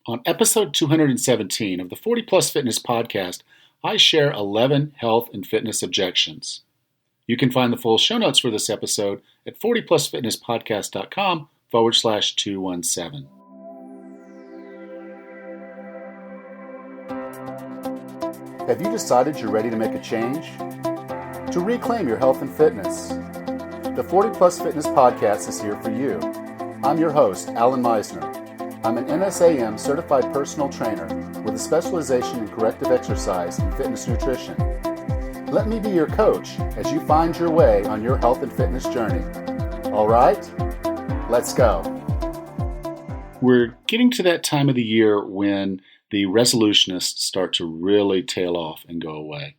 On episode 217 of the 40 Plus Fitness podcast, I share 11 health and fitness objections. You can find the full show notes for this episode at 40plusfitnesspodcast.com/217. Have you decided you're ready to make a change? To reclaim your health and fitness? The 40 Plus Fitness podcast is here for you. I'm your host, Alan Meisner. I'm an NSAM certified personal trainer with a specialization in corrective exercise and fitness nutrition. Let me be your coach as you find your way on your health and fitness journey. All right, let's go. We're getting to that time of the year when the resolutionists start to really tail off and go away.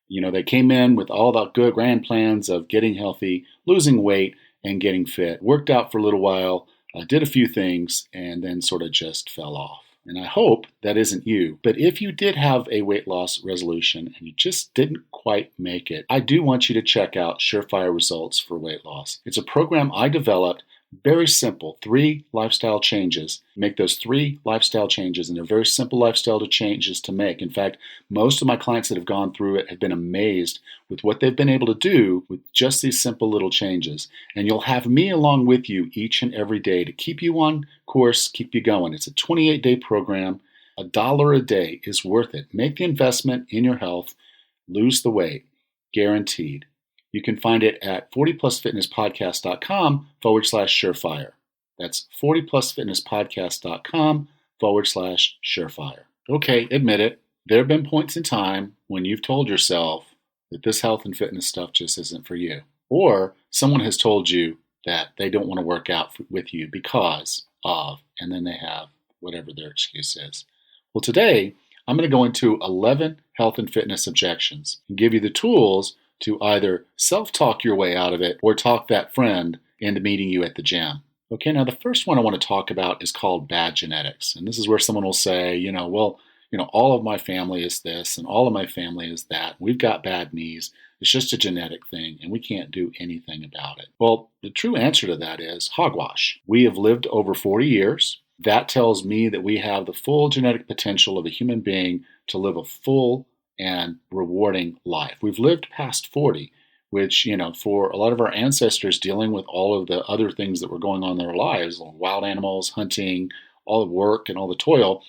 You know, they came in with all the good grand plans of getting healthy, losing weight, and getting fit. Worked out for a little while, did a few things, and then sort of just fell off. And I hope that isn't you. But if you did have a weight loss resolution and you just didn't quite make it, I do want you to check out Surefire Results for Weight Loss. It's a program I developed. Very simple, 3 lifestyle changes. Make those 3 lifestyle changes, and they're very simple lifestyle changes to make. In fact, most of my clients that have gone through it have been amazed with what they've been able to do with just these simple little changes. And you'll have me along with you each and every day to keep you on course, keep you going. It's a 28-day program. $1 a day is worth it. Make the investment in your health. Lose the weight. Guaranteed. You can find it at 40plusfitnesspodcast.com/surefire. That's 40plusfitnesspodcast.com/surefire. Okay, admit it. There have been points in time when you've told yourself that this health and fitness stuff just isn't for you. Or someone has told you that they don't want to work out with you because of, and then they have whatever their excuse is. Well, today I'm going to go into 11 health and fitness objections and give you the tools to either self-talk your way out of it or talk that friend into meeting you at the gym. Okay, now the first one I want to talk about is called bad genetics. And this is where someone will say, all of my family is this and all of my family is that. We've got bad knees. It's just a genetic thing and we can't do anything about it. Well, the true answer to that is hogwash. We have lived over 40 years. That tells me that we have the full genetic potential of a human being to live a full and rewarding life. We've lived past 40, which, for a lot of our ancestors dealing with all of the other things that were going on in their lives, like wild animals, hunting, all the work and all the toil,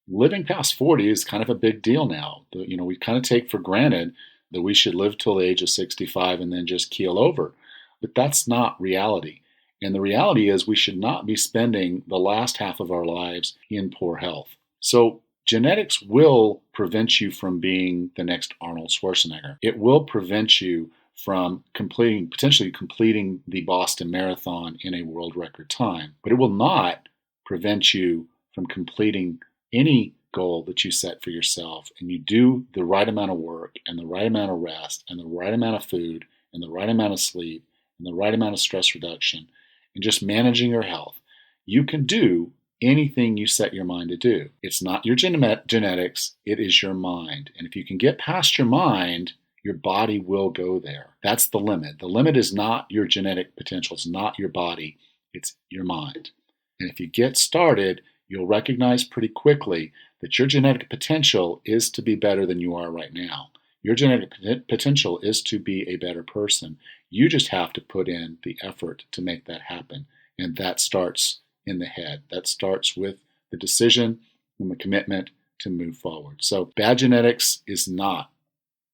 living past 40 is kind of a big deal now. We kind of take for granted that we should live till the age of 65 and then just keel over. But that's not reality. And the reality is we should not be spending the last half of our lives in poor health. So genetics will prevent you from being the next Arnold Schwarzenegger. It will prevent you from potentially completing the Boston Marathon in a world record time. But it will not prevent you from completing any goal that you set for yourself and you do the right amount of work and the right amount of rest and the right amount of food and the right amount of sleep and the right amount of stress reduction and just managing your health. You can do anything you set your mind to do. It's not your genetics, it is your mind. And if you can get past your mind, your body will go there. That's the limit. The limit is not your genetic potential, it's not your body, it's your mind. And if you get started, you'll recognize pretty quickly that your genetic potential is to be better than you are right now. Your genetic potential is to be a better person. You just have to put in the effort to make that happen. And that starts in the head. That starts with the decision and the commitment to move forward. So bad genetics is not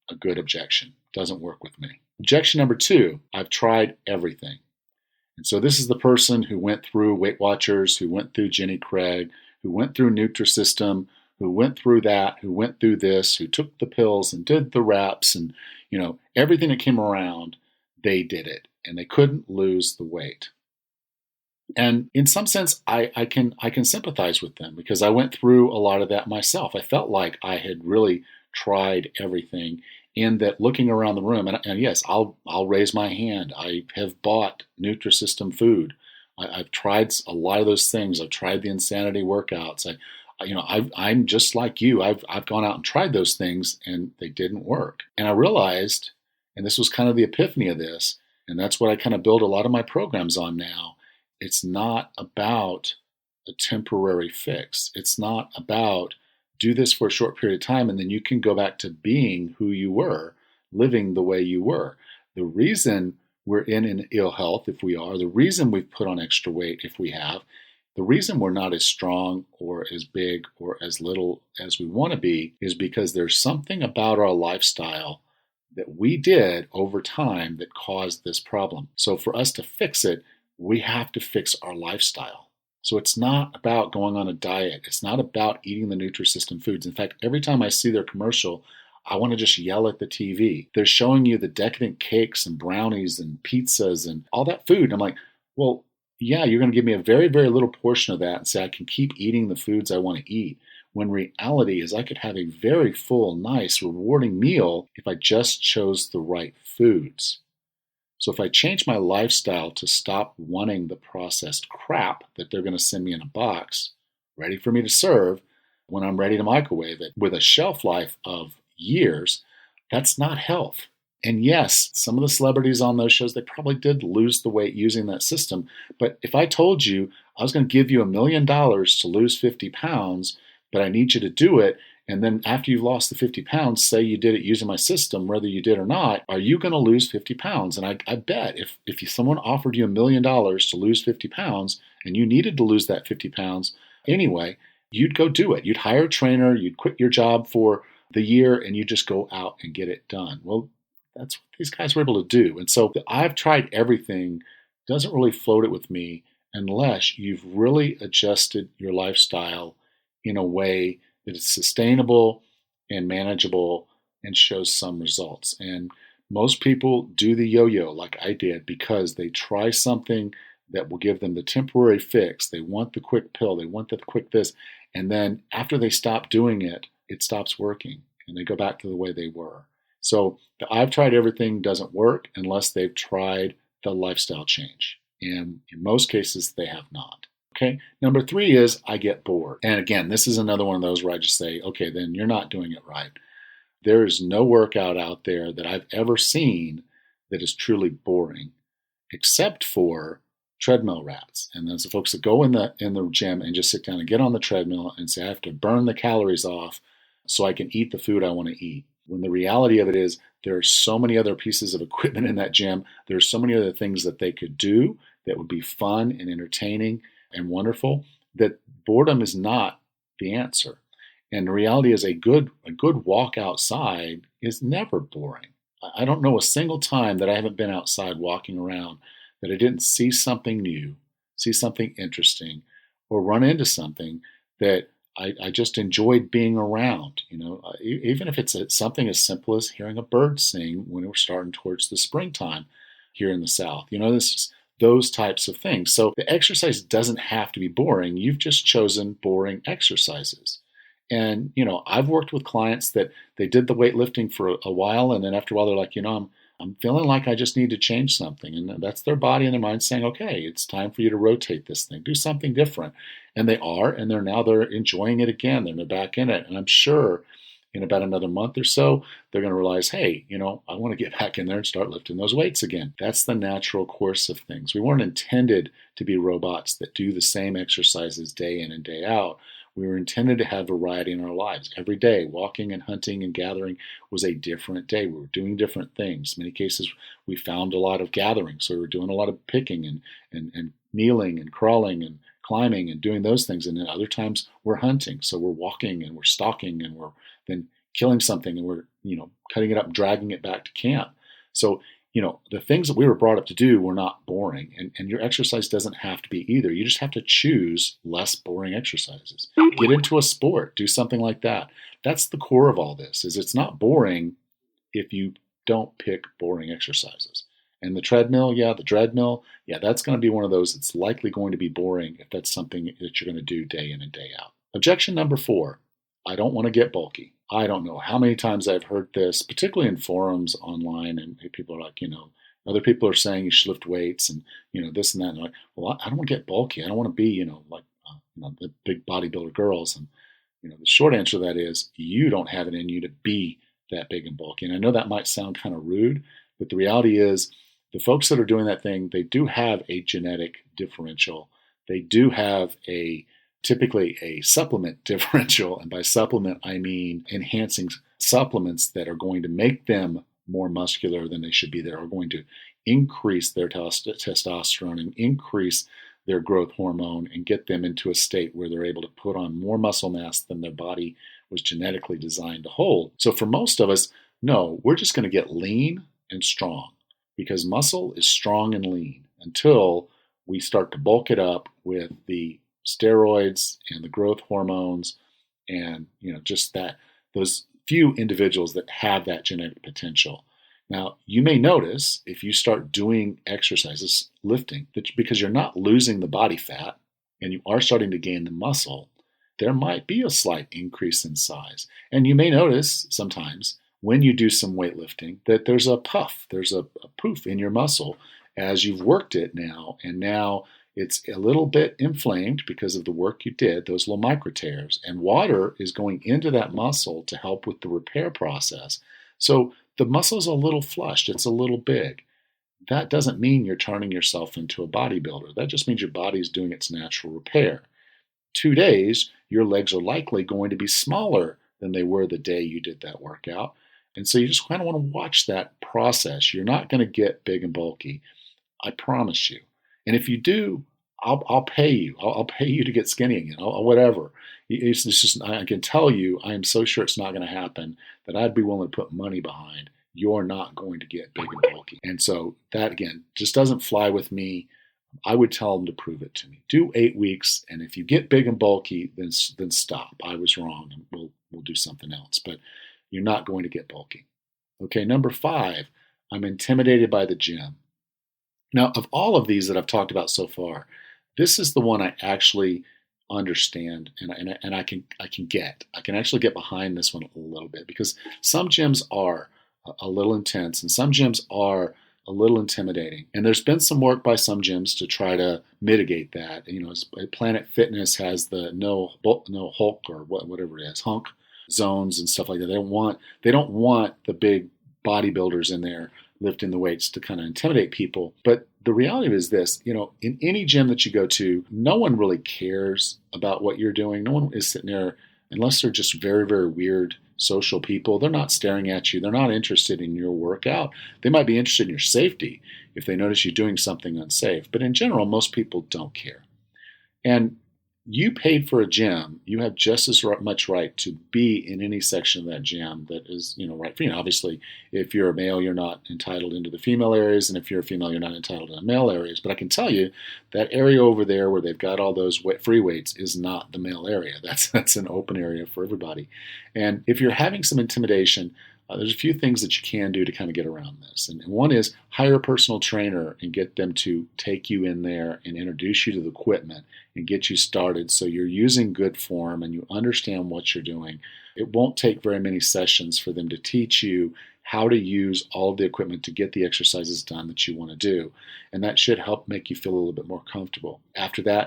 a good objection. Doesn't work with me. Objection number 2, I've tried everything. And so this is the person who went through Weight Watchers, who went through Jenny Craig, who went through Nutrisystem, who went through that, who went through this, who took the pills and did the reps and, everything that came around, they did it and they couldn't lose the weight. And in some sense, I can sympathize with them because I went through a lot of that myself. I felt like I had really tried everything in that looking around the room, and yes, I'll raise my hand. I have bought Nutrisystem food. I've tried a lot of those things. I've tried the insanity workouts. I'm just like you. I've gone out and tried those things and they didn't work. And I realized, and this was kind of the epiphany of this, and that's what I kind of build a lot of my programs on now. It's not about a temporary fix. It's not about do this for a short period of time and then you can go back to being who you were, living the way you were. The reason we're in ill health, if we are, the reason we've put on extra weight, if we have, the reason we're not as strong or as big or as little as we want to be is because there's something about our lifestyle that we did over time that caused this problem. So for us to fix it, we have to fix our lifestyle. So it's not about going on a diet. It's not about eating the Nutrisystem foods. In fact, every time I see their commercial, I want to just yell at the TV. They're showing you the decadent cakes and brownies and pizzas and all that food. I'm like, well, yeah, you're going to give me a very, very little portion of that and say I can keep eating the foods I want to eat. When reality is I could have a very full, nice, rewarding meal if I just chose the right foods. So if I change my lifestyle to stop wanting the processed crap that they're going to send me in a box, ready for me to serve, when I'm ready to microwave it, with a shelf life of years, that's not health. And yes, some of the celebrities on those shows, they probably did lose the weight using that system. But if I told you I was going to give you $1 million to lose 50 pounds, but I need you to do it, and then after you've lost the 50 pounds, say you did it using my system, whether you did or not, are you going to lose 50 pounds? And I bet if someone offered you $1 million to lose 50 pounds and you needed to lose that 50 pounds anyway, you'd go do it. You'd hire a trainer, you'd quit your job for the year, and you just go out and get it done. Well, that's what these guys were able to do. And so I've tried everything, doesn't really float it with me unless you've really adjusted your lifestyle in a way that is sustainable and manageable and shows some results. And most people do the yo-yo like I did because they try something that will give them the temporary fix. They want the quick pill, they want the quick this, and then after they stop doing it, it stops working and they go back to the way they were. So the I've tried everything doesn't work unless they've tried the lifestyle change. And in most cases, they have not. Okay. Number 3 is I get bored. And again, this is another one of those where I just say, okay, then you're not doing it right. There is no workout out there that I've ever seen that is truly boring, except for treadmill rats. And those are folks that go in the gym and just sit down and get on the treadmill and say, I have to burn the calories off so I can eat the food I want to eat. When the reality of it is there are so many other pieces of equipment in that gym. There's so many other things that they could do that would be fun and entertaining and wonderful, that boredom is not the answer. And the reality is a good walk outside is never boring. I don't know a single time that I haven't been outside walking around that I didn't see something new, see something interesting, or run into something that I just enjoyed being around. You know, even if it's something as simple as hearing a bird sing when we're starting towards the springtime here in the South. You know, those types of things. So the exercise doesn't have to be boring. You've just chosen boring exercises. And, you know, I've worked with clients that they did the weightlifting for a while, and then after a while they're like, you know, I'm feeling like I just need to change something. And that's their body and their mind saying, okay, it's time for you to rotate this thing, do something different. And they are, and they're enjoying it again. They're back in it. And I'm sure in about another month or so, they're going to realize, hey, you know, I want to get back in there and start lifting those weights again. That's the natural course of things. We weren't intended to be robots that do the same exercises day in and day out. We were intended to have variety in our lives. Every day, walking and hunting and gathering was a different day. We were doing different things. In many cases, we found a lot of gathering. So we were doing a lot of picking and kneeling and crawling and climbing and doing those things. And then other times we're hunting. So we're walking and we're stalking and we're then killing something and we're, you know, cutting it up and dragging it back to camp. So, you know, the things that we were brought up to do were not boring. And your exercise doesn't have to be either. You just have to choose less boring exercises. Get into a sport. Do something like that. That's the core of all this, is it's not boring if you don't pick boring exercises. And the treadmill, that's going to be one of those that's likely going to be boring if that's something that you're going to do day in and day out. Objection number 4, I don't want to get bulky. I don't know how many times I've heard this, particularly in forums online, and people are like, you know, other people are saying you should lift weights and, you know, this and that. And they're like, well, I don't want to get bulky. I don't want to be, you know, like, the big bodybuilder girls. And, you know, the short answer to that is you don't have it in you to be that big and bulky. And I know that might sound kind of rude, but the reality is the folks that are doing that thing, they do have a genetic differential they do have typically a supplement differential. And by supplement, I mean enhancing supplements that are going to make them more muscular than they should be. That are going to increase their testosterone and increase their growth hormone and get them into a state where they're able to put on more muscle mass than their body was genetically designed to hold. So for most of us, no, we're just going to get lean and strong, because muscle is strong and lean until we start to bulk it up with the steroids and the growth hormones and just those few individuals that have that genetic potential. Now, you may notice if you start doing exercises, lifting, that because you're not losing the body fat and you are starting to gain the muscle, there might be a slight increase in size. And you may notice sometimes when you do some weightlifting that there's a puff, there's a poof in your muscle as you've worked it now, and now it's a little bit inflamed because of the work you did, those little micro tears, and water is going into that muscle to help with the repair process. So the muscle's a little flushed, it's a little big. That doesn't mean you're turning yourself into a bodybuilder. That just means your body's doing its natural repair. 2 days, your legs are likely going to be smaller than they were the day you did that workout. And so you just kind of want to watch that process. You're not going to get big and bulky, I promise you. And if you do, I'll pay you. I'll pay you to get skinny again, whatever. It's just, I can tell you, I am so sure it's not going to happen that I'd be willing to put money behind. You're not going to get big and bulky. And so that, again, just doesn't fly with me. I would tell them to prove it to me. Do 8 weeks, and if you get big and bulky, then stop. I was wrong, and we'll do something else. But you're not going to get bulky. Okay, number 5, I'm intimidated by the gym. Now, of all of these that I've talked about so far, this is the one I actually understand and I can get. I can actually get behind this one a little bit, because some gyms are a little intense and some gyms are a little intimidating. And there's been some work by some gyms to try to mitigate that. Planet Fitness has the no Hulk or whatever it is, hunk zones and stuff like that. They don't want the big bodybuilders in there lifting the weights to kind of intimidate people. But the reality is this, in any gym that you go to, no one really cares about what you're doing. No one is sitting there, unless they're just very, very weird social people. They're not staring at you. They're not interested in your workout. They might be interested in your safety if they notice you doing something unsafe. But in general, most people don't care. And you paid for a gym. You have just as much right to be in any section of that gym that is, right for you. Obviously, if you're a male, you're not entitled into the female areas, and if you're a female, you're not entitled in the male areas. But I can tell you that area over there where they've got all those free weights is not the male area. That's an open area for everybody. And if you're having some intimidation, there's a few things that you can do to kind of get around this. And one is hire a personal trainer and get them to take you in there and introduce you to the equipment and get you started so you're using good form and you understand what you're doing. It won't take very many sessions for them to teach you how to use all of the equipment to get the exercises done that you want to do. And that should help make you feel a little bit more comfortable.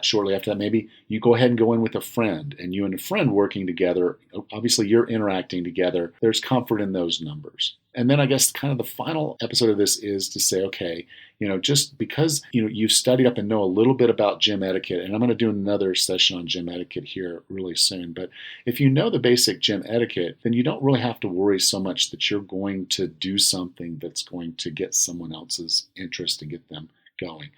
Shortly after that, maybe you go ahead and go in with a friend, and you and a friend working together, obviously you're interacting together. There's comfort in those numbers. And then I guess kind of the final episode of this is to say, okay, just because, you've studied up and know a little bit about gym etiquette, and I'm going to do another session on gym etiquette here really soon, but if you know the basic gym etiquette, then you don't really have to worry so much that you're going to do something that's going to get someone else's interest and get them going.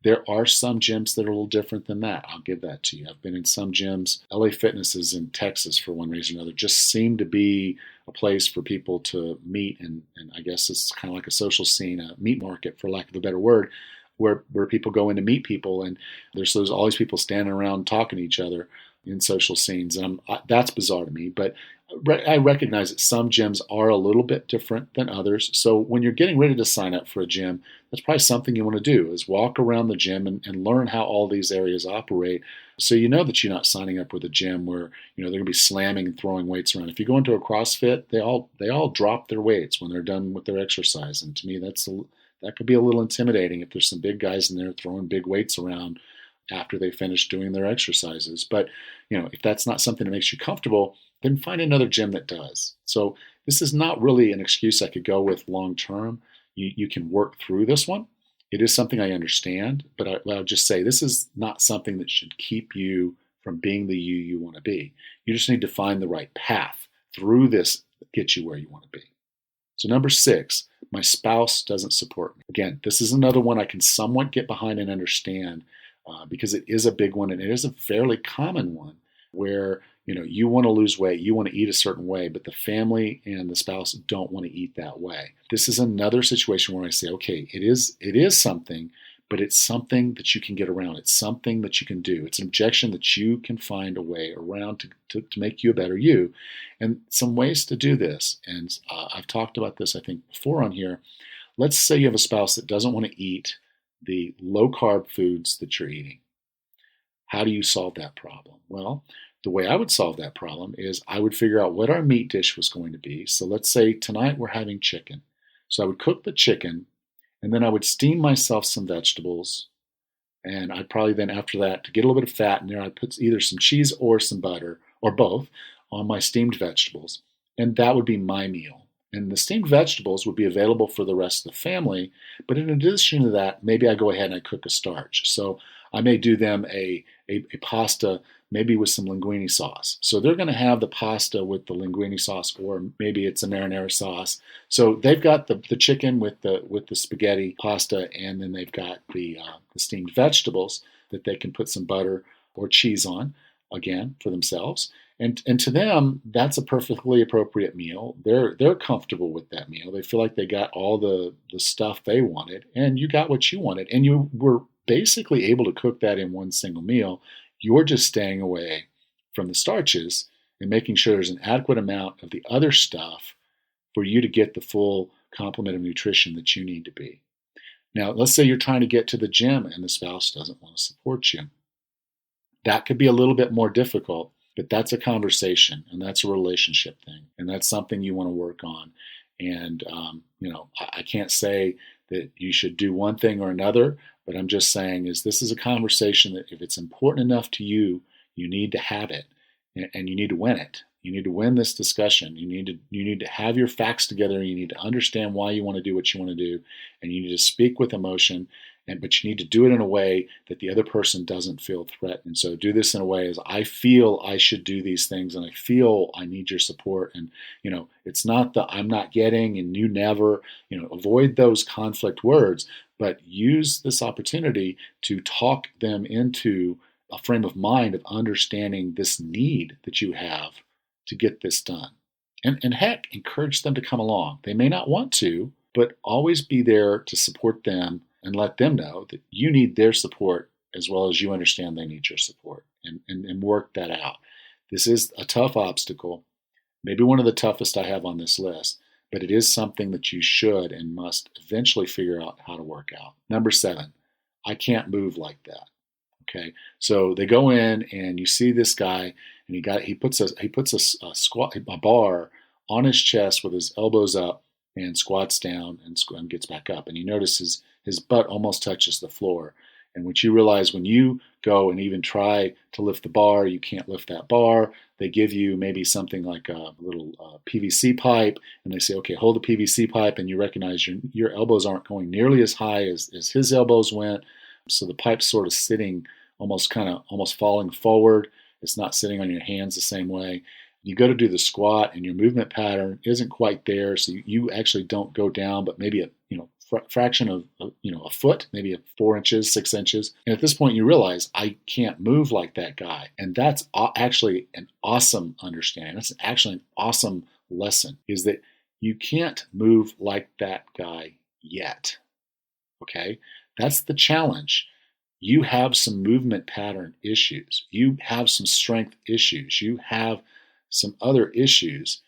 There are some gyms that are a little different than that. I'll give that to you. I've been in some gyms. LA Fitnesses in Texas, for one reason or another, just seem to be a place for people to meet, and I guess it's kind of like a social scene, a meat market, for lack of a better word, where people go in to meet people, and there's always people standing around talking to each other in social scenes, and that's bizarre to me. But I recognize that some gyms are a little bit different than others. So when you're getting ready to sign up for a gym, that's probably something you want to do, is walk around the gym and learn how all these areas operate, so you know that you're not signing up with a gym where they're going to be slamming and throwing weights around. If you go into a CrossFit, they all drop their weights when they're done with their exercise, and to me that could be a little intimidating if there's some big guys in there throwing big weights around after they finish doing their exercises. But if that's not something that makes you comfortable, then find another gym that does. So this is not really an excuse I could go with long term. You can work through this one. It is something I understand, but I'll just say this is not something that should keep you from being the you want to be. You just need to find the right path through this that gets you where you want to be. So number 6, my spouse doesn't support me. Again, this is another one I can somewhat get behind and understand because it is a big one and it is a fairly common one where you want to lose weight, you want to eat a certain way, but the family and the spouse don't want to eat that way. This is another situation where I say, okay, it is something, but it's something that you can get around. It's something that you can do. It's an objection that you can find a way around to make you a better you. And some ways to do this, and I've talked about this, I think, before on here. Let's say you have a spouse that doesn't want to eat the low-carb foods that you're eating. How do you solve that problem? Well, the way I would solve that problem is I would figure out what our meat dish was going to be. So let's say tonight we're having chicken. So I would cook the chicken, and then I would steam myself some vegetables. And I'd probably then, after that, to get a little bit of fat in there, I'd put either some cheese or some butter, or both, on my steamed vegetables. And that would be my meal. And the steamed vegetables would be available for the rest of the family. But in addition to that, maybe I go ahead and I cook a starch. So I may do them a pasta, maybe with some linguine sauce. So they're going to have the pasta with the linguine sauce, or maybe it's a marinara sauce. So they've got the chicken with the spaghetti pasta, and then they've got the steamed vegetables that they can put some butter or cheese on, again, for themselves. And to them, that's a perfectly appropriate meal. They're comfortable with that meal. They feel like they got all the stuff they wanted, and you got what you wanted, and you were basically able to cook that in one single meal. You're just staying away from the starches and making sure there's an adequate amount of the other stuff for you to get the full complement of nutrition that you need to be. Now, let's say you're trying to get to the gym and the spouse doesn't want to support you. That could be a little bit more difficult, but that's a conversation and that's a relationship thing. And that's something you want to work on. And, I can't say that you should do one thing or another, but I'm just saying this is a conversation that if it's important enough to you, you need to have it and you need to win it. You need to win this discussion. You need to have your facts together. You need to understand why you want to do what you want to do, and you need to speak with emotion. But you need to do it in a way that the other person doesn't feel threatened. So do this in a way as I feel I should do these things, and I feel I need your support. And it's not the I'm not getting and you never. Avoid those conflict words, but use this opportunity to talk them into a frame of mind of understanding this need that you have to get this done. And heck, encourage them to come along. They may not want to, but always be there to support them and let them know that you need their support as well as you understand they need your support, and work that out. This is a tough obstacle, maybe one of the toughest I have on this list, but it is something that you should and must eventually figure out how to work out. Number 7, I can't move like that. Okay, so they go in and you see this guy, and he puts a bar on his chest with his elbows up and squats down and gets back up, and you notice his butt almost touches the floor. And what you realize when you go and even try to lift the bar, you can't lift that bar. They give you maybe something like a little PVC pipe, and they say, okay, hold the PVC pipe, and you recognize your elbows aren't going nearly as high as his elbows went. So the pipe's sort of sitting almost falling forward. It's not sitting on your hands the same way. You go to do the squat, and your movement pattern isn't quite there, so you actually don't go down, but maybe a fraction of a foot, maybe 4 inches, 6 inches. And at this point, you realize I can't move like that guy, and that's actually an awesome understanding. That's actually an awesome lesson, is that you can't move like that guy yet. Okay, that's the challenge. You have some movement pattern issues. You have some strength issues. You have some other issues,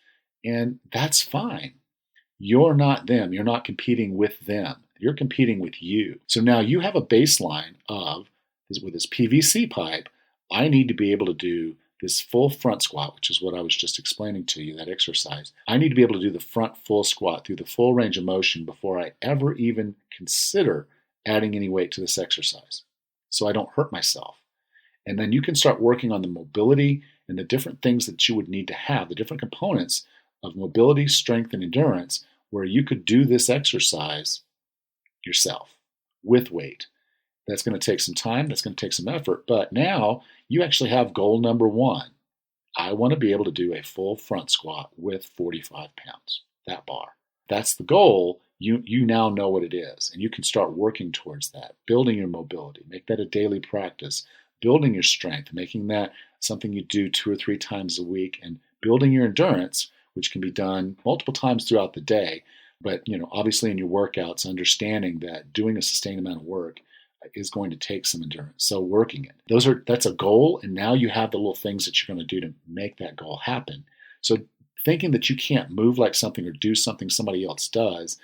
and that's fine. You're not them. You're not competing with them. You're competing with you. So now you have a baseline of, with this PVC pipe, I need to be able to do this full front squat, which is what I was just explaining to you, that exercise. I need to be able to do the front full squat through the full range of motion before I ever even consider adding any weight to this exercise, so I don't hurt myself. And then you can start working on the mobility and the different things that you would need to have, the different components of mobility, strength, and endurance, where you could do this exercise yourself. with weight. That's going to take some time. That's going to take some effort. But now you actually have goal number one. I want to be able to do a full front squat with 45 pounds, that bar. That's the goal. You now know what it is, and you can start working towards that, building your mobility, make that a daily practice, building your strength, making that something you do 2 or 3 times a week, and building your endurance, which can be done multiple times throughout the day. But obviously in your workouts, understanding that doing a sustained amount of work is going to take some endurance. So working it. That's a goal, and now you have the little things that you're going to do to make that goal happen. So thinking that you can't move like something or do something somebody else does,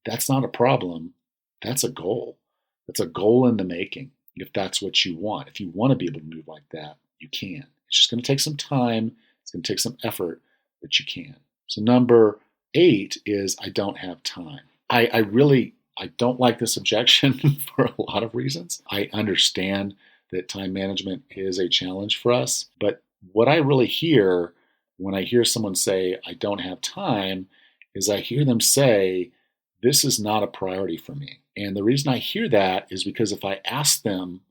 that's not a problem. That's a goal. That's a goal in the making. If that's what you want. If you want to be able to move like that, you can. It's just going to take some time. It's going to take some effort, but you can. So number 8 is I don't have time. I don't like this objection for a lot of reasons. I understand that time management is a challenge for us, but what I really hear when I hear someone say, I don't have time, is I hear them say, this is not a priority for me. And the reason I hear that is because if I ask them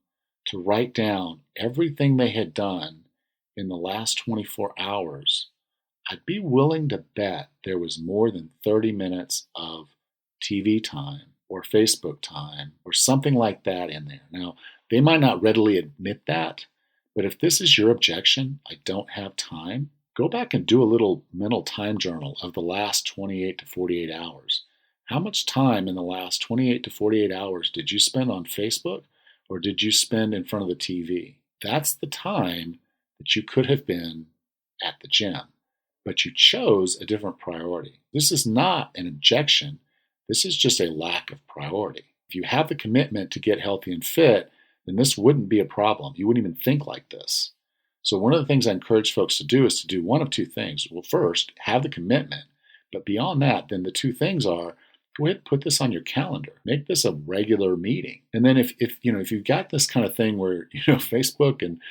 to write down everything they had done in the last 24 hours, I'd be willing to bet there was more than 30 minutes of TV time or Facebook time or something like that in there. Now, they might not readily admit that, but if this is your objection, I don't have time, go back and do a little mental time journal of the last 28 to 48 hours. How much time in the last 28 to 48 hours did you spend on Facebook or did you spend in front of the TV? That's the time that you could have been at the gym, but you chose a different priority. This is not an objection. This is just a lack of priority. If you have the commitment to get healthy and fit, then this wouldn't be a problem. You wouldn't even think like this. So one of the things I encourage folks to do is to do one of two things. Well, first, have the commitment. But beyond that, then the two things are, go ahead and put this on your calendar. Make this a regular meeting. And then if you've got this kind of thing where Facebook and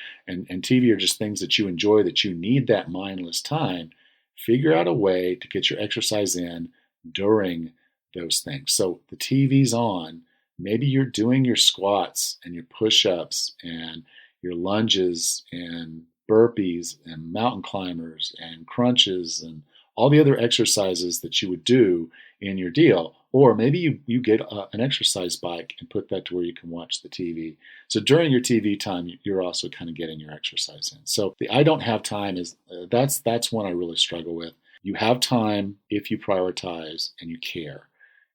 TV are just things that you enjoy, that you need that mindless time, figure out a way to get your exercise in during those things. So the TV's on. Maybe you're doing your squats and your push-ups and your lunges and burpees and mountain climbers and crunches and all the other exercises that you would do in your deal. Or maybe you get an exercise bike and put that to where you can watch the TV. So during your TV time, you're also kind of getting your exercise in. So the I don't have time is that's one I really struggle with. You have time if you prioritize and you care.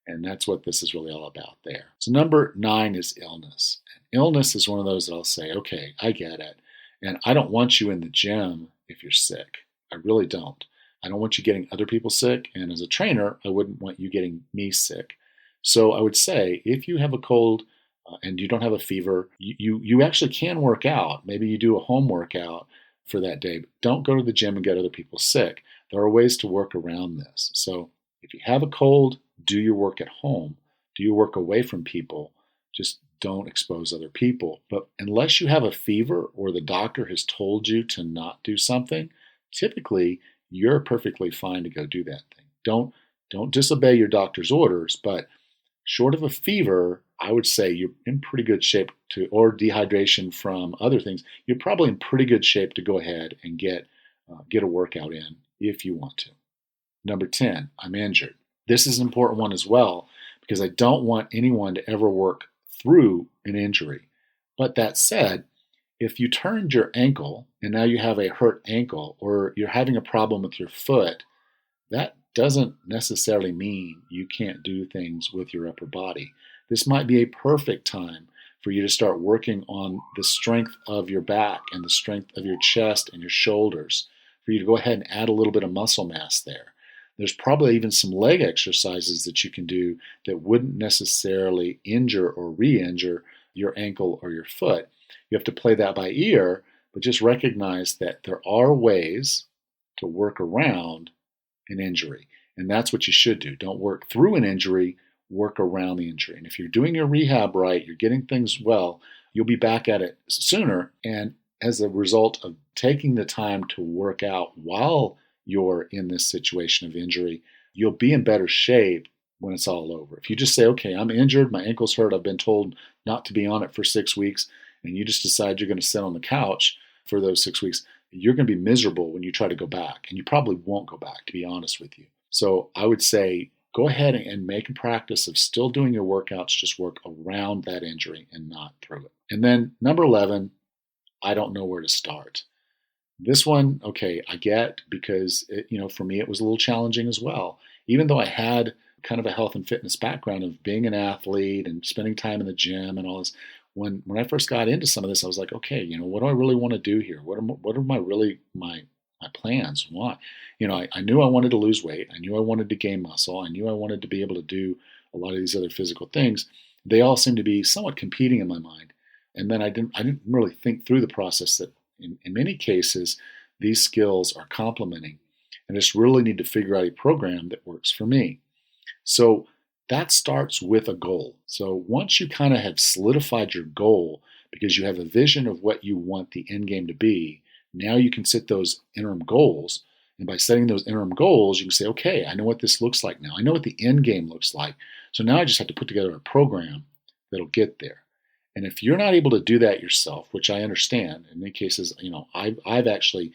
And that's what this is really all about there. So number 9 is illness. And illness is one of those that I'll say, okay, I get it. And I don't want you in the gym if you're sick. I really don't. I don't want you getting other people sick. And as a trainer, I wouldn't want you getting me sick. So I would say if you have a cold and you don't have a fever, you actually can work out. Maybe you do a home workout for that day. But don't go to the gym and get other people sick. There are ways to work around this. So if you have a cold, do your work at home. Do your work away from people. Just don't expose other people. But unless you have a fever or the doctor has told you to not do something, typically you're perfectly fine to go do that thing. Don't disobey your doctor's orders, but short of a fever, I would say you're in pretty good shape or dehydration from other things, you're probably in pretty good shape to go ahead and get a workout in if you want to. Number 10, I'm injured. This is an important one as well because I don't want anyone to ever work through an injury. But that said, if you turned your ankle and now you have a hurt ankle or you're having a problem with your foot, that doesn't necessarily mean you can't do things with your upper body. This might be a perfect time for you to start working on the strength of your back and the strength of your chest and your shoulders, for you to go ahead and add a little bit of muscle mass there. There's probably even some leg exercises that you can do that wouldn't necessarily injure or re-injure your ankle or your foot. You have to play that by ear, but just recognize that there are ways to work around an injury. And that's what you should do. Don't work through an injury, work around the injury. And if you're doing your rehab right, you're getting things well, you'll be back at it sooner. And as a result of taking the time to work out while you're in this situation of injury, you'll be in better shape when it's all over. If you just say, okay, I'm injured, my ankle's hurt, I've been told not to be on it for 6 weeks, and you just decide you're going to sit on the couch for those 6 weeks, you're going to be miserable when you try to go back, and you probably won't go back, to be honest with you. So I would say go ahead and make a practice of still doing your workouts, just work around that injury and not through it. And then number 11, I don't know where to start. This one, okay, I get, because for me it was a little challenging as well. Even though I had kind of a health and fitness background of being an athlete and spending time in the gym and all this, when I first got into some of this, I was like, okay, what do I really want to do here? What are my plans? Why? I knew I wanted to lose weight. I knew I wanted to gain muscle. I knew I wanted to be able to do a lot of these other physical things. They all seemed to be somewhat competing in my mind. And then I didn't really think through the process that in many cases, these skills are complementing. And I just really need to figure out a program that works for me. So that starts with a goal. So once you kind of have solidified your goal, because you have a vision of what you want the end game to be, now you can set those interim goals. And by setting those interim goals, you can say, okay, I know what this looks like now. I know what the end game looks like. So now I just have to put together a program that'll get there. And if you're not able to do that yourself, which I understand, in many cases, I've actually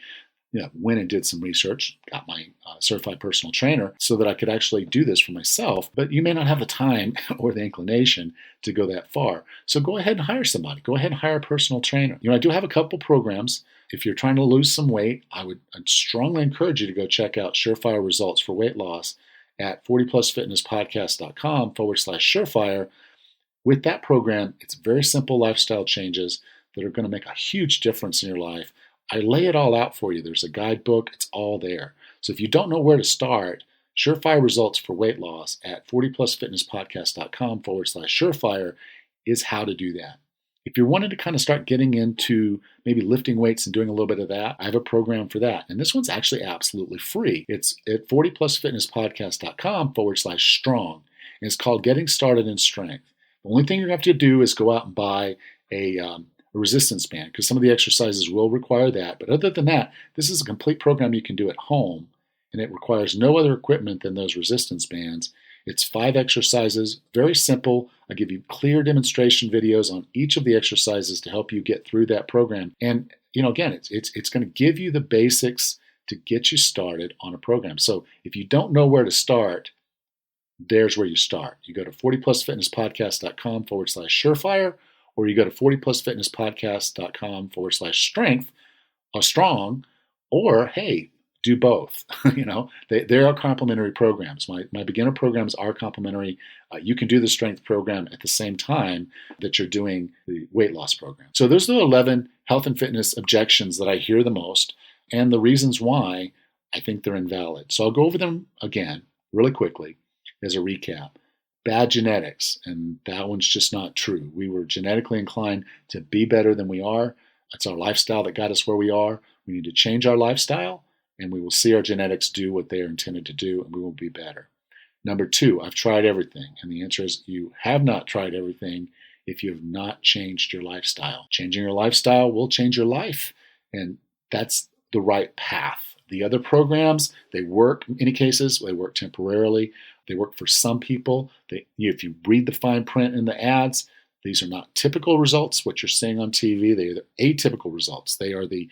went and did some research, got my certified personal trainer so that I could actually do this for myself. But you may not have the time or the inclination to go that far. So go ahead and hire somebody. Go ahead and hire a personal trainer. I do have a couple programs. If you're trying to lose some weight, I'd strongly encourage you to go check out Surefire Results for Weight Loss at 40plusfitnesspodcast.com/surefire. With that program, it's very simple lifestyle changes that are going to make a huge difference in your life. I lay it all out for you. There's a guidebook. It's all there. So if you don't know where to start, Surefire Results for Weight Loss at 40plusfitnesspodcast.com/surefire is how to do that. If you're wanting to kind of start getting into maybe lifting weights and doing a little bit of that, I have a program for that. And this one's actually absolutely free. It's at 40plusfitnesspodcast.com/strong. And it's called Getting Started in Strength. The only thing you have to do is go out and buy a resistance band, because some of the exercises will require that. But other than that, this is a complete program you can do at home, and it requires no other equipment than those resistance bands. It's 5 exercises, very simple. I give you clear demonstration videos on each of the exercises to help you get through that program. And again, it's going to give you the basics to get you started on a program. So if you don't know where to start, there's where you start. You go to 40plusfitnesspodcast.com/surefire, or you go to 40plusfitnesspodcast.com/strength, strong, or hey, do both. They are complementary programs. My beginner programs are complementary. You can do the strength program at the same time that you're doing the weight loss program. So those are the 11 health and fitness objections that I hear the most, and the reasons why I think they're invalid. So I'll go over them again really quickly as a recap. Bad genetics, and that one's just not true. We were genetically inclined to be better than we are. It's our lifestyle that got us where we are. We need to change our lifestyle, and we will see our genetics do what they are intended to do, and we will be better. Number 2, I've tried everything. And the answer is you have not tried everything if you have not changed your lifestyle. Changing your lifestyle will change your life, and that's the right path. The other programs, they work in many cases. They work temporarily. They work for some people. If you read the fine print in the ads, these are not typical results, what you're seeing on TV. They are the atypical results. They are the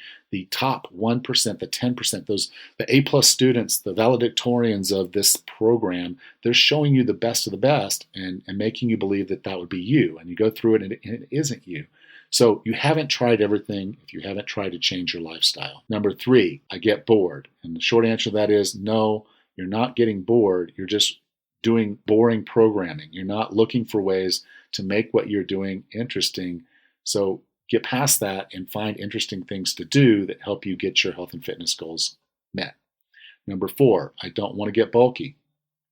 top 1%, the 10%, the A-plus students, the valedictorians of this program. They're showing you the best of the best and making you believe that that would be you. And you go through it and it isn't you. So you haven't tried everything if you haven't tried to change your lifestyle. Number 3, I get bored. And the short answer to that is no, you're not getting bored. You're just doing boring programming. You're not looking for ways to make what you're doing interesting. So get past that and find interesting things to do that help you get your health and fitness goals met. Number 4, I don't want to get bulky.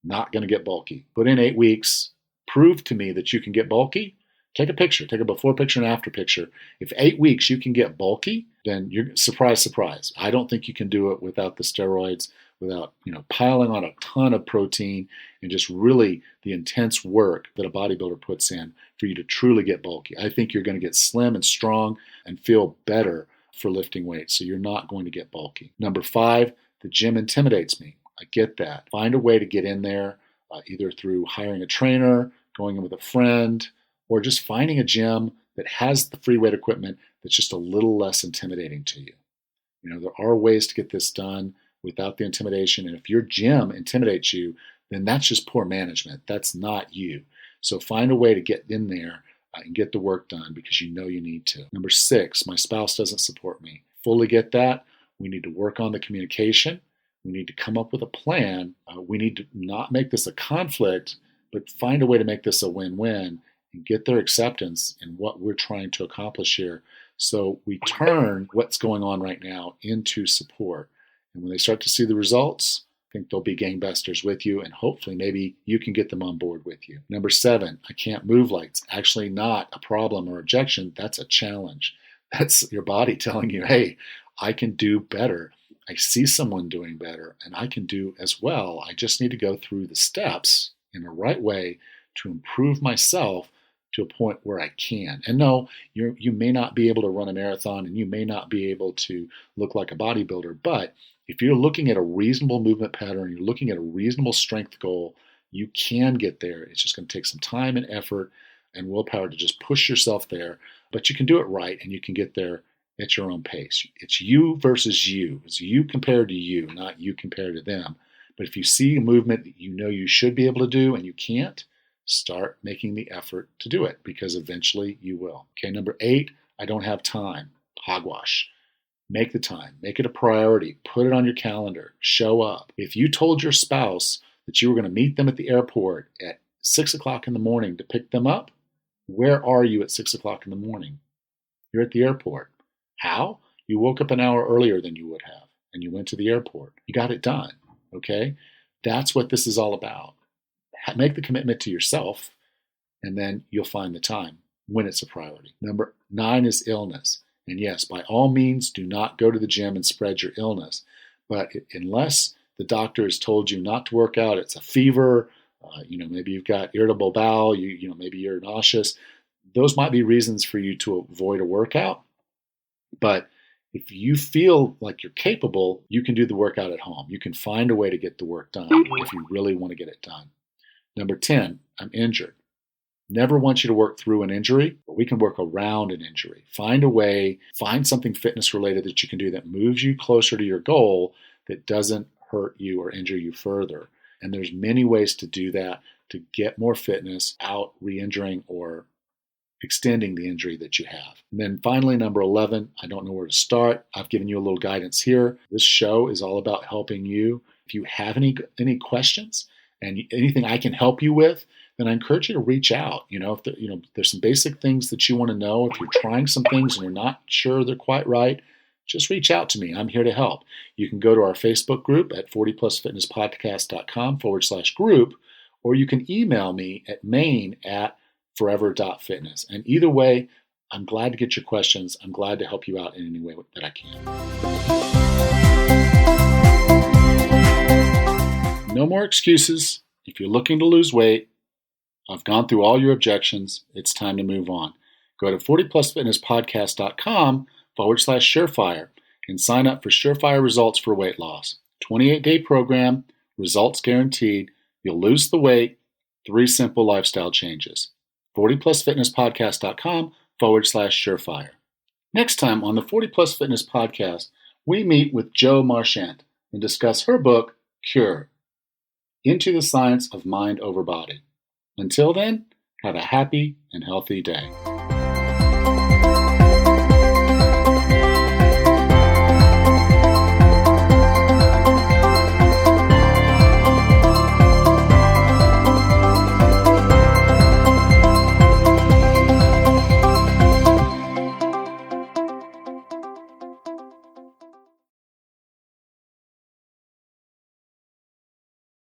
Not going to get bulky. Put in 8 weeks. Prove to me that you can get bulky. Take a picture. Take a before picture and after picture. If 8 weeks you can get bulky, then you're surprise, surprise. I don't think you can do it without the steroids, without piling on a ton of protein and just really the intense work that a bodybuilder puts in for you to truly get bulky. I think you're going to get slim and strong and feel better for lifting weights. So you're not going to get bulky. Number 5, the gym intimidates me. I get that. Find a way to get in there. either through hiring a trainer, going in with a friend, or just finding a gym that has the free weight equipment that's just a little less intimidating to you. There are ways to get this done without the intimidation. And if your gym intimidates you, then that's just poor management. That's not you. So find a way to get in there and get the work done because you know you need to. Number 6, my spouse doesn't support me. Fully get that. We need to work on the communication. We need to come up with a plan. We need to not make this a conflict, but find a way to make this a win-win and get their acceptance in what we're trying to accomplish here. So we turn what's going on right now into support. And when they start to see the results, I think they'll be gangbusters with you, and hopefully maybe you can get them on board with you. Number 7, I can't move like it's actually not a problem or objection. That's a challenge. That's your body telling you, hey, I can do better. I see someone doing better, and I can do as well. I just need to go through the steps in the right way to improve myself to a point where I can. And no, you may not be able to run a marathon, and you may not be able to look like a bodybuilder, but if you're looking at a reasonable movement pattern, you're looking at a reasonable strength goal, you can get there. It's just going to take some time and effort and willpower to just push yourself there, but you can do it right, and you can get there at your own pace. It's you versus you. It's you compared to you, not you compared to them. But if you see a movement that you know you should be able to do and you can't, start making the effort to do it because eventually you will. Okay, number 8, I don't have time. Hogwash. Make the time. Make it a priority. Put it on your calendar. Show up. If you told your spouse that you were going to meet them at the airport at 6 o'clock in the morning to pick them up, where are you at 6 o'clock in the morning? You're at the airport. How? You woke up an hour earlier than you would have, and you went to the airport. You got it done, okay? That's what this is all about. Make the commitment to yourself, and then you'll find the time when it's a priority. Number 9 is illness. And yes, by all means, do not go to the gym and spread your illness. But unless the doctor has told you not to work out, it's a fever, maybe you've got irritable bowel, maybe you're nauseous, those might be reasons for you to avoid a workout. But if you feel like you're capable, you can do the workout at home. You can find a way to get the work done if you really want to get it done. Number 10, I'm injured. Never want you to work through an injury, but we can work around an injury. Find a way, find something fitness related that you can do that moves you closer to your goal that doesn't hurt you or injure you further. And there's many ways to do that to get more fitness out re-injuring or extending the injury that you have. And then finally, number 11, I don't know where to start. I've given you a little guidance here. This show is all about helping you. If you have any questions and anything I can help you with, then I encourage you to reach out. If there's some basic things that you want to know, if you're trying some things and you're not sure they're quite right, just reach out to me. I'm here to help. You can go to our Facebook group at 40plusfitnesspodcast.com/group, or you can email me at main@forever.fitness. And either way, I'm glad to get your questions. I'm glad to help you out in any way that I can. No more excuses. If you're looking to lose weight, I've gone through all your objections. It's time to move on. Go to 40plusfitnesspodcast.com/surefire and sign up for Surefire Results for Weight Loss. 28-day program, results guaranteed. You'll lose the weight, 3 simple lifestyle changes. 40plusfitnesspodcast.com/surefire. Next time on the 40 Plus Fitness Podcast, we meet with Jo Marchant and discuss her book, Cure, Into the Science of Mind Over Body. Until then, have a happy and healthy day.